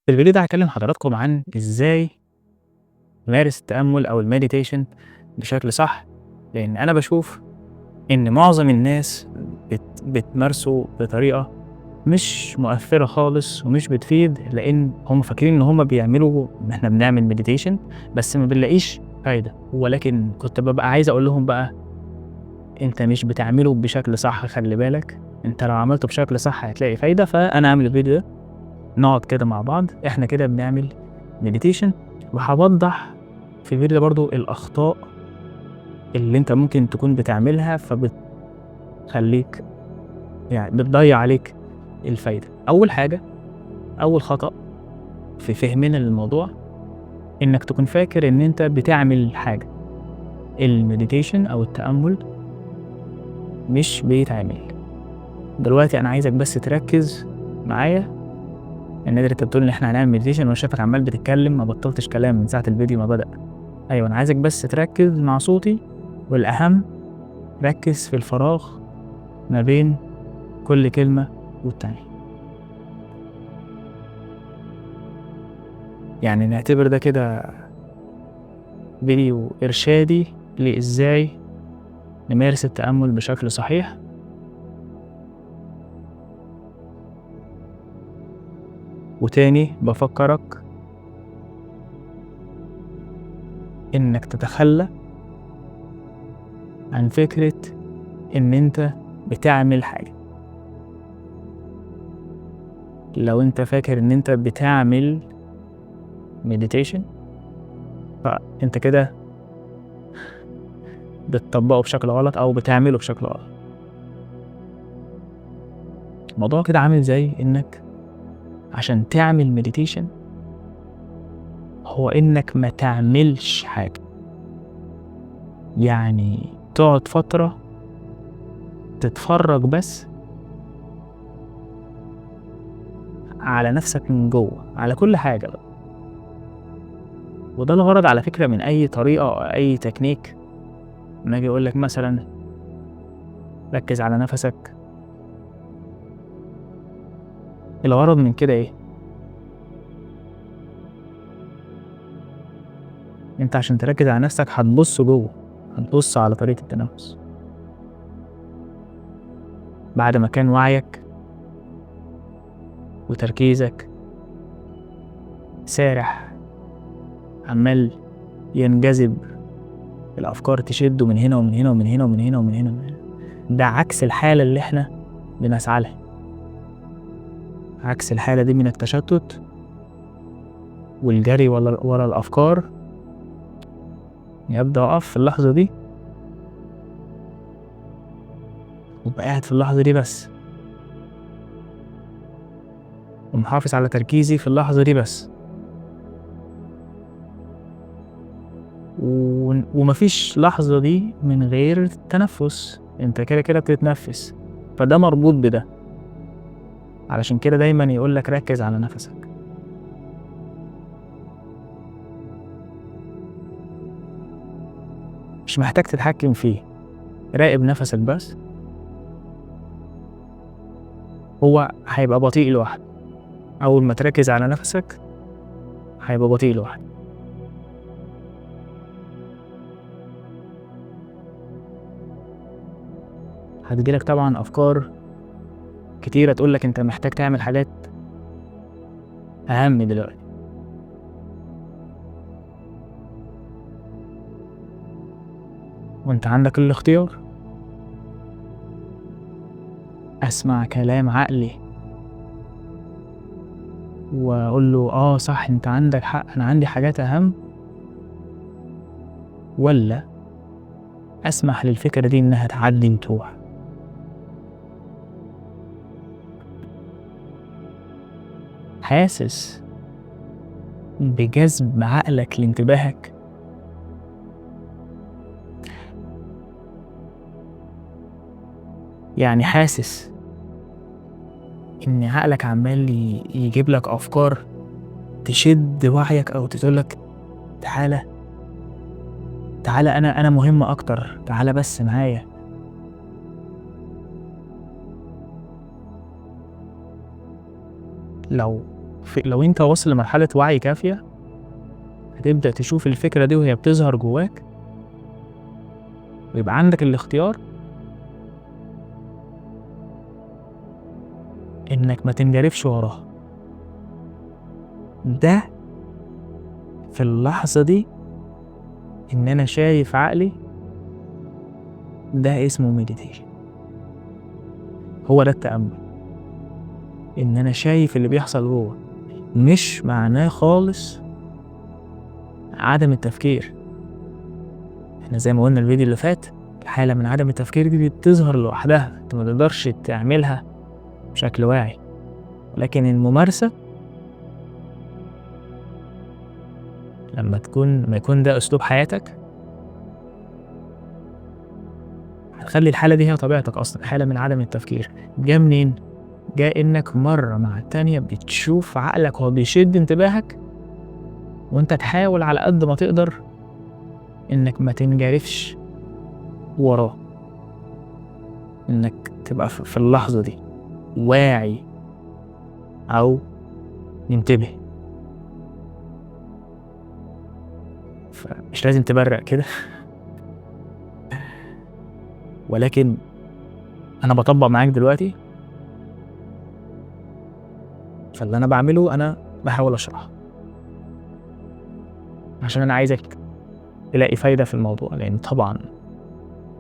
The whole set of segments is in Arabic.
في الفيديو ده هاكلم حضراتكم عن إزاي نمارس التأمل أو الmeditation بشكل صح، لإن أنا باشوف إن معظم الناس بتمارسه بطريقة مش مؤثرة خالص ومش بتفيد، لإن هم فاكرين إن هم بيعملوا إن إحنا بنعمل meditation بس ما بنلاقيش فايدة، ولكن كنت بابقى عايز أقول لهم بقى أنت مش بتعمله بشكل صح، خلّي بالك، أنت لو عملته بشكل صح هتلاقي فايدة. فأنا هاعمل الفيديو ده نقعد كده مع بعض إحنا كده بنعمل meditation، وهاوضّح في الفيديو ده برضه الأخطاء اللي أنت ممكن تكون بتعملها فبتخلّيك يعني بتضيّع عليك الفايدة. أول حاجة، أول خطأ في فهمنا للموضوع إنك تكون فاكر إن أنت بتعمل حاجة. الmeditation أو التأمل مش بيتعمل. دلوقتي أنا عايزك بس تركّز معايا، إن أنت بتقول إن إحنا هنعمل meditation وأنا شايفك عمّال بتتكلم ما بطّلتش كلام من ساعة الفيديو ما بدأ. أيوه، أنا عايزك بس تركّز مع صوتي، والأهم ركّز في الفراغ ما بين كل كلمة والتانية. يعني نعتبر ده كده فيديو إرشادي لإزاي نمارس التأمل بشكل صحيح. وتاني بافكّرك إنك تتخلّى عن فكرة إن أنت بتعمل حاجة. لو أنت فاكر إن أنت بتعمل meditation فأنت كده بتطبّقه بشكل غلط أو بتعمله بشكل غلط. الموضوع كده عامل زي إنك عشان تعمل meditation هو إنك ما تعملش حاجة. يعني تقعد فترة تتفرّج بس على نَفْسك من جوّه، على كل حاجة بقى. وده الغرض على فكرة من أي طريقة أو أي technique. لمّا آجي أقول لك مثلًا ركّز على نَفَسك، الغرض من كده إيه؟ أنت عشان تركّز على نَفْسك هتبُص جوّه، هتبُص على طريقة التنفس. بعد ما كان وعيك وتركيزك سارح عمّال ينجذب، الأفكار تشدّه من هنا ومن هنا ومن هنا ومن هنا ومن هنا ومن هنا، ده عكس الحالة اللي إحنا بنسعى لها. عكس الحالة دي من التشتُّت والجري ورا الأفكار. يبدأ أقف في اللحظة دي وأبقى قاعد في اللحظة دي بس، ومحافظ على تركيزي في اللحظة دي بس، وما فيش لحظة دي من غير تنفُّس. أنت كده بتتنفّس، فده مربوط بده. علشان كده دايمًا يقول لك ركّز على نَفَسك. مش محتاج تتحكّم فيه، راقب نَفَسك بس، هو هيبقى بطيء لوحده. أول ما تركّز على نَفَسك هيبقى بطيء لوحده. هتيجي لك طبعًا أفكار كتيرة تقول لك أنت محتاج تعمل حاجات أهم دلوقتي، وأنت عندك الاختيار. أسمع كلام عقلي وأقول له آه صح أنت عندك حق، أنا عندي حاجات أهم، والّا أسمح للفكرة دي إنها تعدّي وتروح. حاسس بجذب عقلك لانتباهك؟ يعني حاسس إن عقلك عمّال يجيب لك أفكار تشد وعيك أو تقول لك تعالَ، تعالَ أنا مهم أكتر، تعالَ بس معايا. لو لو أنت واصل لمرحلة وعي كافية هتبدأ تشوف الفكرة دي وهي بتظهر جواك، ويبقى عندك الاختيار إنك ما تنجرفش وراها. ده في اللحظة دي إن أنا شايف عقلي، ده اسمه مديتيشن. هو ده التأمل، إن أنا شايف اللي بيحصل جوه. مش معناه خالص عدم التفكير. احنا زي ما قلنا الفيديو اللي فات، الحالة من عدم التفكير دي بتظهر لوحدها، انت ما تقدرش تعملها بشكل واعي، ولكن الممارسة لما يكون ده أسلوب حياتك هتخلي الحالة دي هي طبيعتك أصلا. حالة من عدم التفكير جا منين؟ جا إنك مرة مع التانية بتشوف عقلك هو بيشد انتباهك، وانت تحاول على قد ما تقدر إنك ما تنجرفش وراه، إنك تبقى في اللحظة دي واعي أو منتبه. فمش لازم تبرق كده ولكن أنا بطبق معاك دلوقتي، فاللي أنا بعمله أنا بحاول أشرح عشان أنا عايزك تلاقي فايدة في الموضوع، لأن طبعا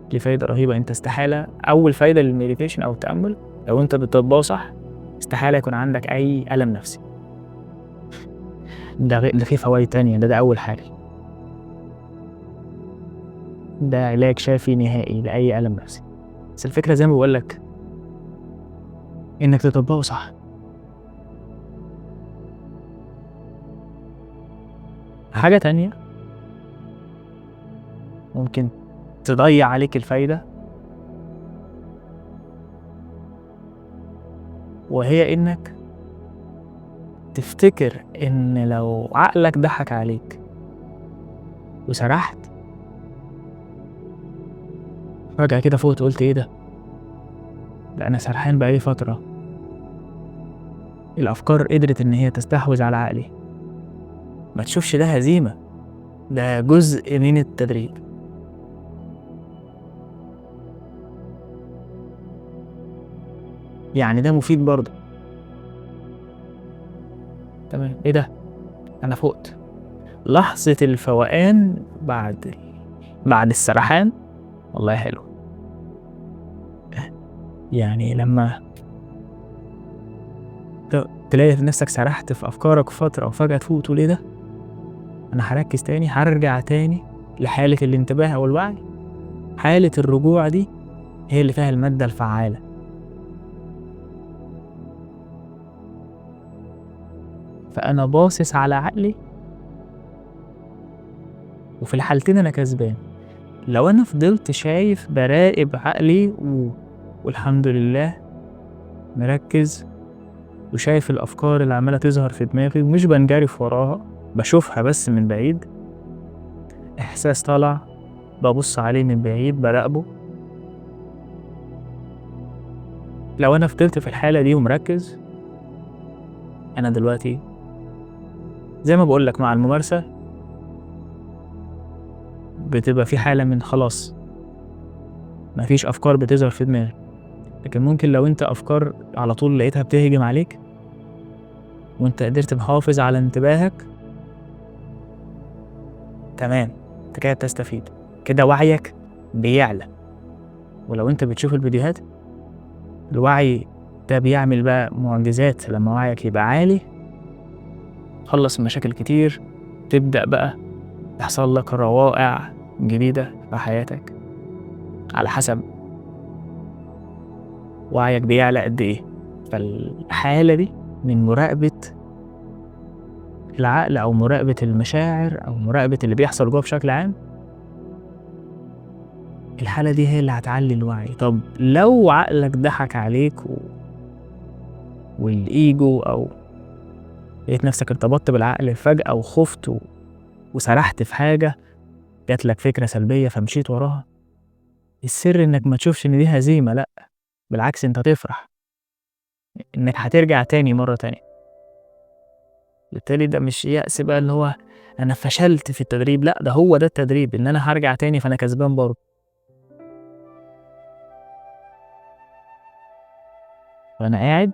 دي فايدة رهيبة. أنت استحالة، أول فايدة للمديتيشن أو التأمل لو أنت بتطبقه صح، استحالة يكون عندك أي ألم نفسي. ده فيه فوائد تانية. ده أول حاجة، ده علاج شافي نهائي لأي ألم نفسي. بس الفكرة زي ما بقولك إنك تطبقه صح. حاجة تانية ممكن تضيع عليك الفايدة، وهي إنك تفتكر إن لو عقلك ضحك عليك وسرحت فجأة كده فوقت قلت إيه ده أنا سرحان بقالي فترة، الأفكار قدرت إن هي تستحوذ على عقلي، ما تشوفش ده هزيمة، ده جزء من التدريب. يعني ده مفيد برضه. تمام، إيه ده أنا فوقت. لحظة الفوقان بعد السرحان والله حلو. يعني لما تلاقي نفسك سرحت في أفكارك فترة وفجأة تفوق تقول إيه ده أنا هركز تاني، هرجع تاني لحالة الانتباه أو الوعي. حالة الرجوع دي هي اللي فيها المادة الفعالة. فأنا باصص على عقلي، وفي الحالتين أنا كسبان. لو أنا فضلت شايف براقب عقلي والحمد لله مركز وشايف الأفكار اللي عمالة تظهر في دماغي ومش بنجرف وراها، بشوفها بس من بعيد، إحساس طالع ببص عليه من بعيد براقبه. لو أنا فضلت في الحالة دي ومركز، أنا دلوقتي زي ما بقولك مع الممارسة بتبقى في حالة من خلاص مفيش أفكار بتظهر في دماغي. لكن ممكن لو أنت أفكار على طول لقيتها بتهجم عليك وأنت قدرت محافظ على انتباهك، تمام، أنت كده تستفيد، كده وعيك بيعلى. ولو أنت بتشوف الفيديوهات، الوعي ده بيعمل بقى معجزات. لما وعيك يبقى عالي خلص مشاكل كتير، تبدأ بقى تحصل لك روائع جديدة في حياتك على حسب وعيك بيعلى قد ايه. فالحالة دي من مراقبة العقل أو مراقبة المشاعر أو مراقبة اللي بيحصل جوه بشكل عام، الحالة دي هي اللي هتعلي الوعي. طب لو عقلك ضحك عليك والإيجو أو لقيت نفسك ارتبطت بالعقل فجأة وخفت وسرحت في حاجة، جاتلك فكرة سلبية فمشيت وراها، السر إنك ما تشوفش إن دي هزيمة، لأ بالعكس أنت تفرح إنك هترجع تاني مرة تانية. بالتالي ده مش يأس بقى اللي هو أنا فشلت في التدريب، لأ ده هو ده التدريب، إن أنا هارجع تاني فأنا كسبان برضه. فأنا قاعد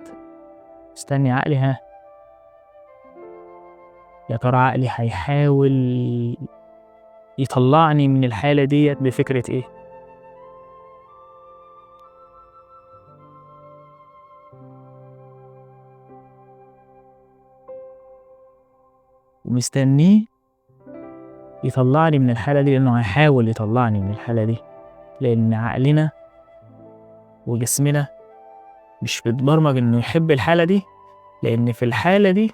مستني عقلي يا ترى عقلي هيحاول يطلعني من الحالة ديّة بفكرة إيه؟ ومستنيه يطلعني من الحالة دي، لأنه هيحاول يطلعني من الحالة دي، لأن عقلنا وجسمنا مش متبرمج إنه يحب الحالة دي، لأن في الحالة دي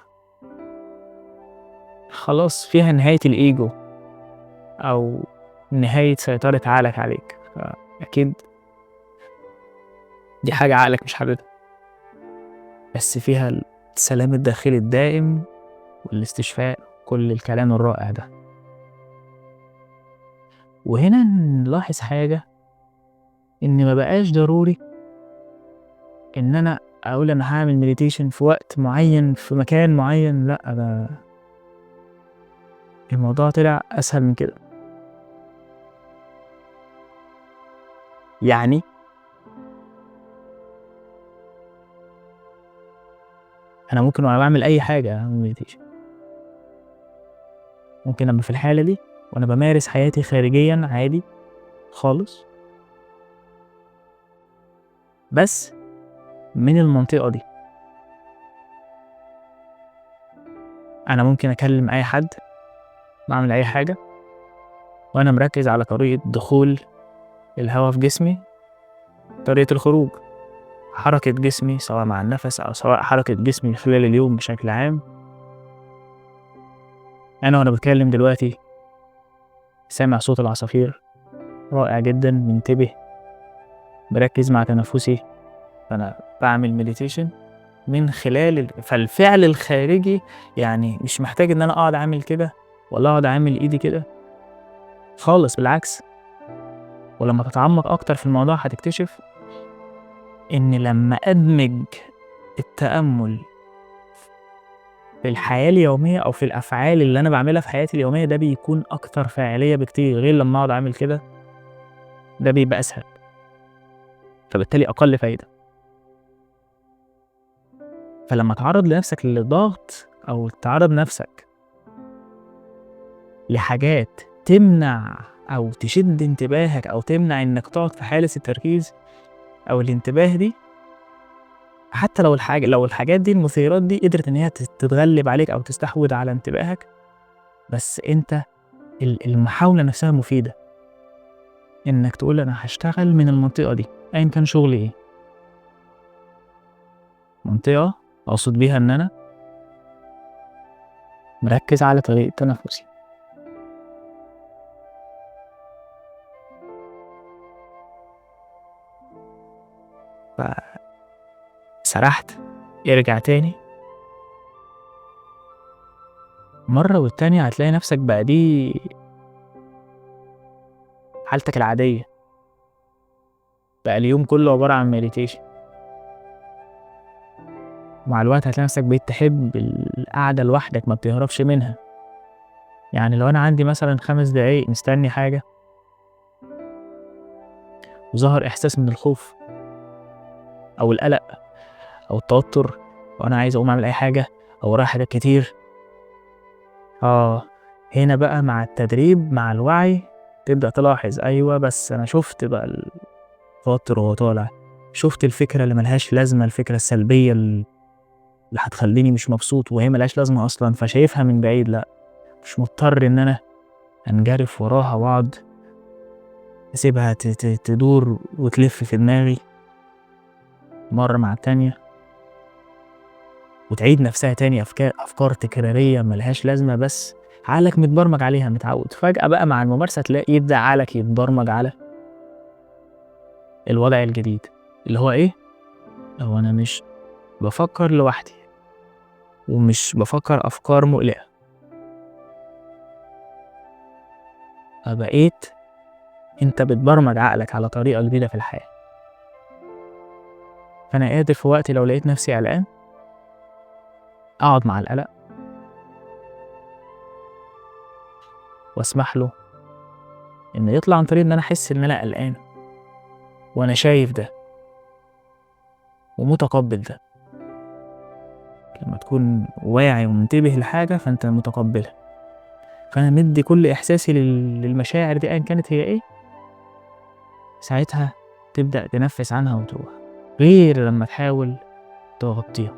خلاص فيها نهاية الإيجو أو نهاية سيطرة عقلك عليك، فأكيد دي حاجة عقلك مش حاببها، بس فيها السلام الداخلي الدائم والاستشفاء، كل الكلام الرائع ده. وهنا نلاحظ حاجة، إن ما بقاش ضروري إن أنا أقول أنا هاعمل مديتيشن في وقت معين في مكان معين، لأ ده الموضوع طلع أسهل من كده. يعني أنا ممكن وأنا بعمل أي حاجة أعمل مديتيشن، ممكن أبقى في الحالة دي وأنا بمارس حياتي خارجيا عادي خالص، بس من المنطقة دي أنا ممكن أكلم أي حد، بعمل أي حاجة وأنا مركز على طريقة دخول الهواء في جسمي، طريقة الخروج، حركة جسمي سواء مع النفس أو سواء حركة جسمي خلال اليوم بشكل عام. أنا وأنا بتكلم دلوقتي سامع صوت العصافير رائع جدا، منتبه بركز مع تنفسي، فأنا بعمل مديتيشن من خلال فالفعل الخارجي، يعني مش محتاج إن أنا أقعد أعمل كده ولا أقعد أعمل إيدي كده خالص، بالعكس. ولما تتعمق أكتر في الموضوع هتكتشف إن لما أدمج التأمل في الحياة اليومية أو في الأفعال اللي أنا بعملها في حياتي اليومية، ده بيكون أكتر فاعلية بكتير، غير لما أقعد أعمل كده ده بيبقى أسهل، فبالتالي أقل فايدة. فلما تعرض لنفسك لضغط أو تعرض نفسك لحاجات تمنع أو تشد انتباهك أو تمنع إنك تقعد في حالة التركيز أو الانتباه دي، حتى لو الحاجات دي المثيرات دي قدرت إن هي تتغلب عليك أو تستحوذ على انتباهك، بس أنت المحاولة نفسها مفيدة، إنك تقول أنا هاشتغل من المنطقة دي أيًا كان شغلي إيه. منطقة أقصد بيها إن أنا مركز على طريقة تنفسي. فسرحت، ارجع تاني مرة والتانية هتلاقي نفسك بقى دي حالتك العادية، بقى اليوم كله عبارة عن مديتيشن. مع الوقت هتلاقي نفسك بقيت تحب القعدة لوحدك، ما بتهربش منها. يعني لو أنا عندي مثلا 5 دقايق مستني حاجة وظهر إحساس من الخوف أو القلق أو التوتر وأنا عايز أقوم أعمل أي حاجة أو ورايا حاجات كتير، هنا بقى مع التدريب مع الوعي تبدأ تلاحظ أيوة بس أنا شفت بقى التوتر وهو طالع، شفت الفكرة اللي ملهاش لازمة، الفكرة السلبية اللي هتخليني مش مبسوط وهي ملهاش لازمة أصلا، فشايفها من بعيد، لأ مش مضطر إن أنا أنجرف وراها وأقعد أسيبها تدور وتلف في دماغي مرة مع التانية وتعيد نفسها تاني، أفكار تكرارية ملهاش لازمة، بس عقلك متبرمج عليها متعود. فجأة بقى مع الممارسة تلاقي يبدأ عقلك يتبرمج على الوضع الجديد اللي هو إيه؟ هو أنا مش بفكر لوحدي ومش بفكر أفكار مقلقة، فبقيت أنت بتبرمج عقلك على طريقة جديدة في الحياة. فأنا قادر في وقت لو لقيت نفسي قلقان أقعد مع القلق واسمح له إنه يطلع عن طريق إن أنا أحس إن أنا قلقان وأنا شايف ده ومتقبل ده. لما تكون واعي ومنتبه لحاجة فأنت متقبلها، فأنا مدي كل إحساسي للمشاعر دي أيا كانت هي إيه، ساعتها تبدأ تنفس عنها وتروح، غير لما تحاول تغطيها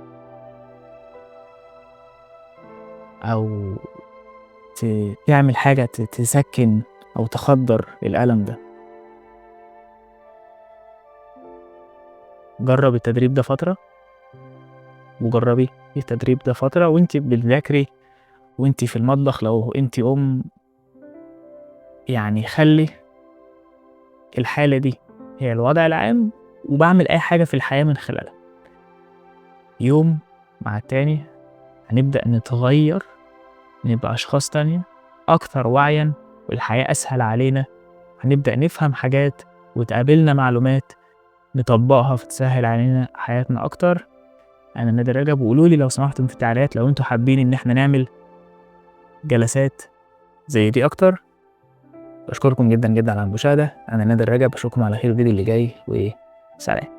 أو تعمل حاجة تسكن أو تخدر الألم ده. جرب التدريب ده فترة، وجربي التدريب ده فترة وانتي بتذاكري وانتي في المطبخ لو انتي يعني خلي الحالة دي هي الوضع العام، وبعمل أي حاجة في الحياة من خلالها. يوم مع التاني هنبدأ نتغير، نبقى أشخاص تانية أكتر وعيا، والحياة أسهل علينا، هنبدأ نفهم حاجات وتقابلنا معلومات نطبقها فتسهل علينا حياتنا أكتر. أنا نادر رجب، وقولولي لو سمحتم في التعليقات لو انتوا حابين إن احنا نعمل جلسات زي دي أكتر. بشكركم جدا جدا على المشاهدة. أنا نادر رجب، أشوفكم على خير الفيديو اللي جاي، وسلام.